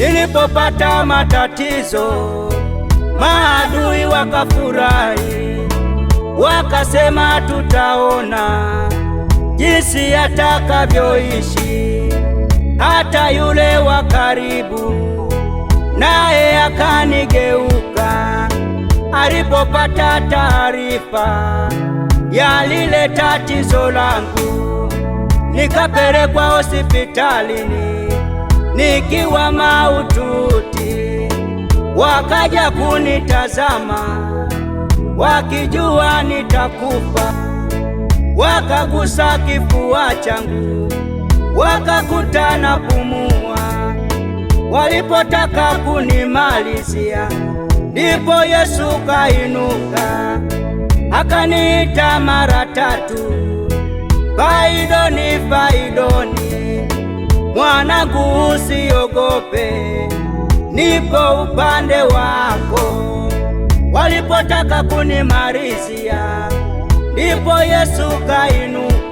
Nilipopata matatizo, maadui wakafurahi, wakasema tutaona jinsi atakavyoishi. Hata yule wa karibu naye akanigeuka, alipopata taarifa ya lile tatizo langu. Nikapelekwa hospitalini nikiwa mahututi, wakaja kunitazama wakijua nitakufa. Wakagusa kifua changu wakakuta napumua. Walipotaka kunimalizia, ndipo Yesu kainuka akaniita mara 3, Faidoni, Faidoni, mwanangu usiogope, nipo upande wako. Walipotaka kunimalizia, ndipo Yesu kainuka